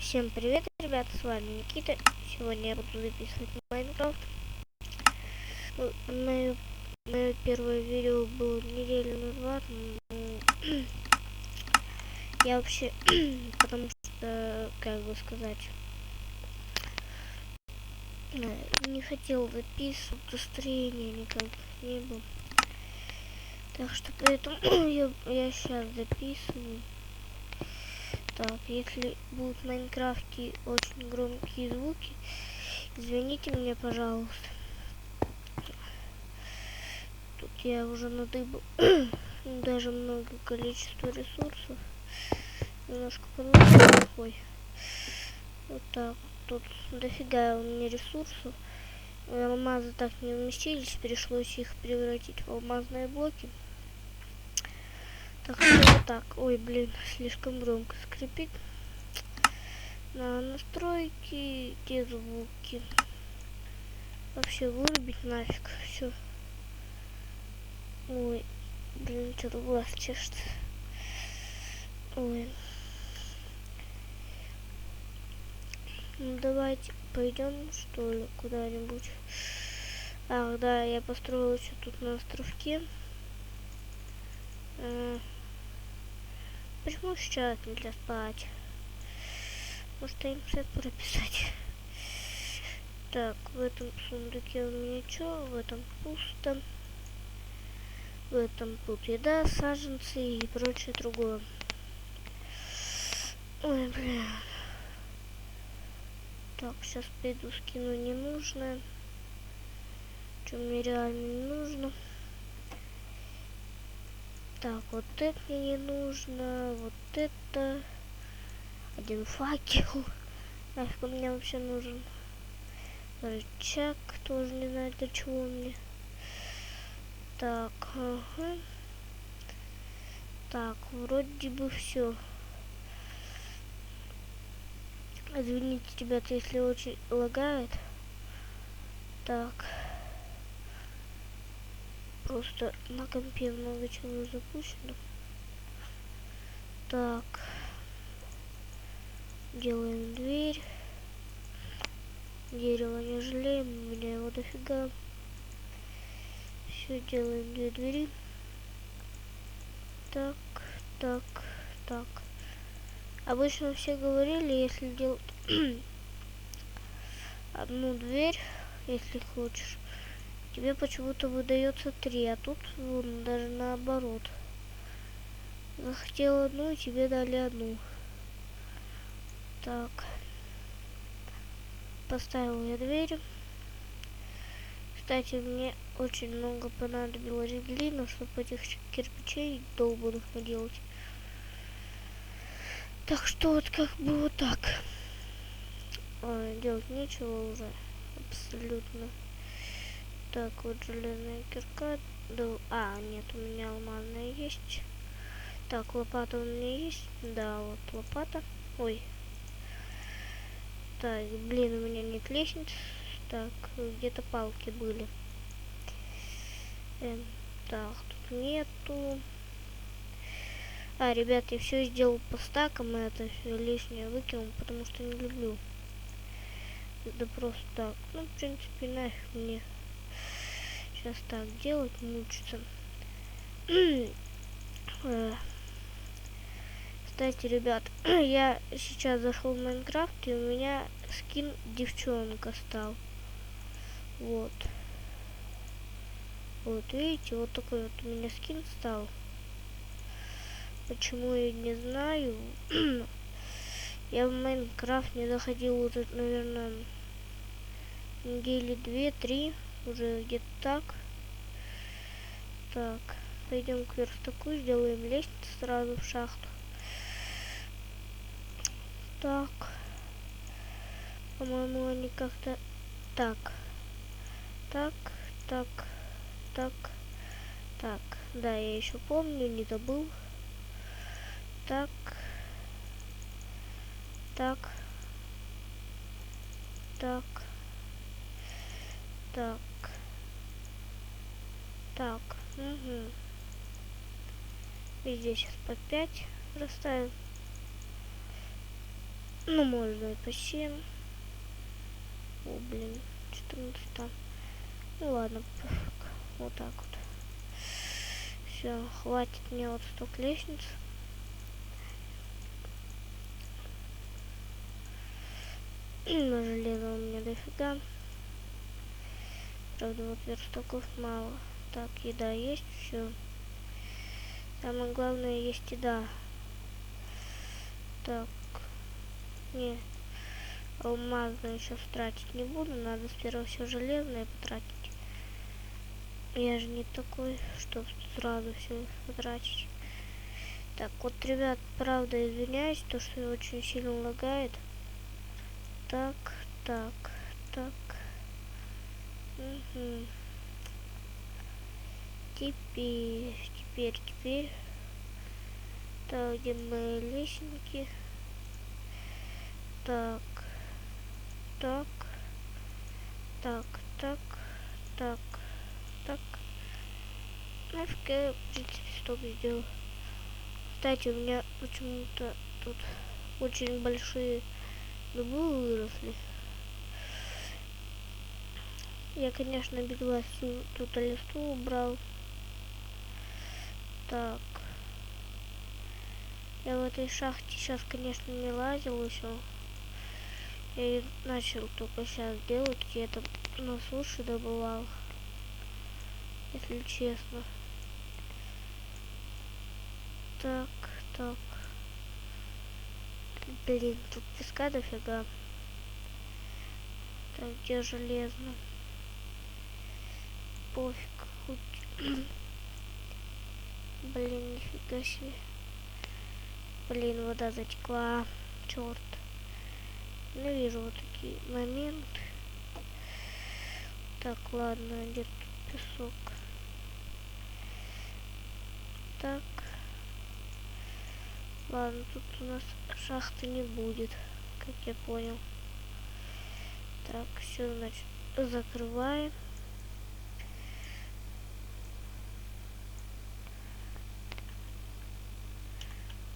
Всем привет, ребята, с вами Никита. Сегодня я буду записывать Майнкрафт. Мое первое видео было неделю назад. Я вообще, потому что, как бы сказать, не хотел записывать, настроения никак не было. Так что поэтому я сейчас записываю. Так, если будут в Майнкрафте очень громкие звуки, извините меня, пожалуйста. Тут я уже надыбал даже много количества ресурсов. Немножко помешал. Ой. Вот так. Тут дофига у меня ресурсов. Алмазы так не вместились, пришлось их превратить в алмазные блоки. Так что вот так. Ой, блин, слишком громко скрипит. На настройки, те звуки. Вообще вырубить нафиг. Все. Ой, блин, что-то глаз чешется. Ой. Ну давайте пойдем, что ли, куда-нибудь. Ах, да, я построил еще тут на островке. Почему сейчас нельзя спать? Может, им все прописать. Так, в этом сундуке у меня что? В этом пусто. В этом тут еда, саженцы и прочее другое. Ой, блин. Так, сейчас пойду скину ненужное. Что мне реально не нужно. Так, вот это мне не нужно. Вот это. Один факел. Нафиг он мне вообще нужен. Рычаг тоже не знаю, для чего мне. Так, ага. Так, вроде бы все. Извините, ребята, если очень лагает. Так. Просто на компе много чего запущено. Так. Делаем дверь. Дерево не жалеем, у меня его дофига. Все, делаем две двери. Так, так, так. Обычно все говорили, если делать одну дверь, если хочешь, тебе почему-то выдается 3, а тут вон, даже наоборот. Захотел одну, и тебе дали одну. Так. Поставил я дверь. Кстати, мне очень много понадобилось глины, чтобы этих кирпичей долбанных наделать. Так что вот как бы вот так. Делать нечего уже. Абсолютно. Так, вот железная кирка. Да, нет, у меня алмазная есть. Так, лопата у меня есть. Да, вот лопата. Ой. Так, блин, у меня нет лестниц. Так, где-то палки были. Так, тут нету. Ребят, я все сделал по стакам, и это все лишнее выкинул, потому что не люблю. Да просто так. Ну, в принципе, нафиг мне сейчас так делать, мучиться. Кстати, ребят, я сейчас зашел в Майнкрафт, и у меня скин девчонка стал. Вот. Вот, видите, вот такой вот у меня скин стал. Почему, я не знаю. Я в Майнкрафт не заходил уже, наверное, недели 2-3. Уже где-то так. Так, пойдем к верстаку, сделаем лестницу сразу в шахту. Так. По-моему, они как-то... Так. Так, так, так, так. Да, я еще помню, не забыл. Так. Так. Так. Так. Так. Угу. Везде сейчас по 5 расставим. Ну, можно и по 7. О, блин, 14 там. Ну ладно, пофиг. Вот так вот. Все, хватит мне вот столько лестниц. Но железа у меня дофига. Правда, вот верстаков мало. Так, еда есть, все. Самое главное, есть еда. Так, не, алмазную сейчас тратить не буду. Надо сперва все железное потратить. Я же не такой, чтобы сразу все потратить. Так, вот, ребят, правда, извиняюсь, то, что очень сильно лагает. Так, так, так. Угу. Теперь. Так, где мои лестники? Так, так, так, так, так, так. Нафиг я, в принципе, стоп сделал. Кстати, у меня почему-то тут очень большие дубы выросли. Я, конечно, бегла тут листу убрал. Так. Я в этой шахте сейчас, конечно, не лазил еще. Я ее начал только сейчас делать. Я там на суше добывал. Если честно. Так, так. Блин, тут песка дофига. Так, где железно? Пофиг. Хоть... Блин, нифига себе. Блин, вода затекла. Черт. Ненавижу вот такие моменты. Так, ладно, где тут песок? Так. Ладно, тут у нас шахты не будет, как я понял. Так, все, значит, закрываем.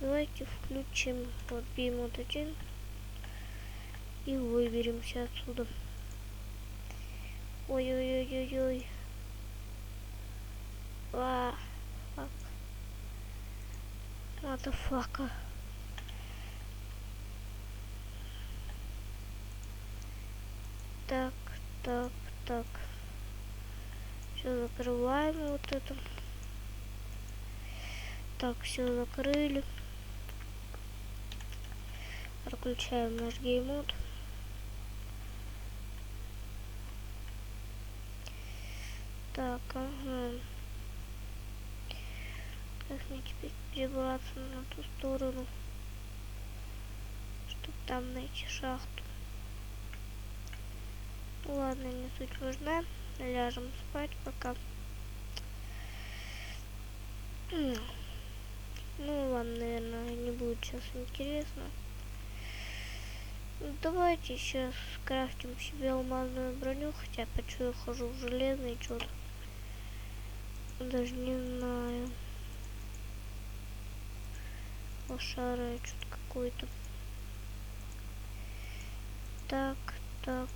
Давайте включим вот бимот 1 и выберемся отсюда. Ой-ой-ой-ой-ой. Фак. Матафака. Так, так, так. Все, закрываем вот это. Так, все закрыли. Включаем наш геймод. Так, ага. Как мне теперь перебраться на ту сторону, чтобы там найти шахту? Ладно, не суть важна. Ляжем спать пока. Ну, вам, наверное, не будет сейчас интересно. Давайте сейчас скрафтим себе алмазную броню, хотя почему я хожу в железный что-то. Даже не знаю. Лошара что-то какой-то. Так, так,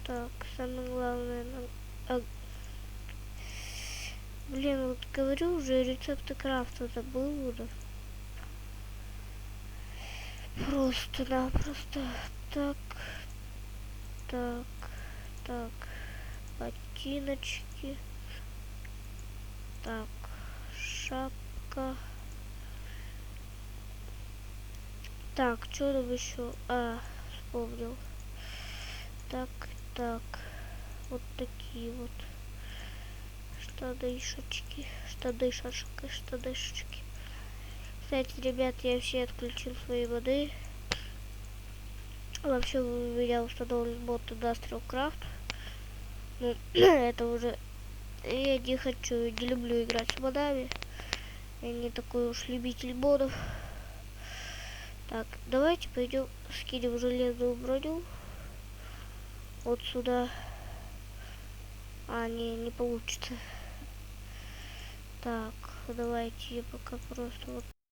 так. Самое главное нам... Блин, вот говорю уже, рецепты крафта забыл уже. Просто-напросто. Так, так, так. Ботиночки. Так, шапка. Так, что там еще? Вспомнил. Так, так. Вот такие вот штанишечки. Штанишечки. Кстати, ребят, я вообще отключил свои моды. Вообще у меня установлен бот Industrial Craft. Ну, это уже... Я не хочу, не люблю играть с модами. Я не такой уж любитель модов. Так, давайте пойдем скинем железную броню. Вот сюда. Не получится. Так, давайте я пока просто вот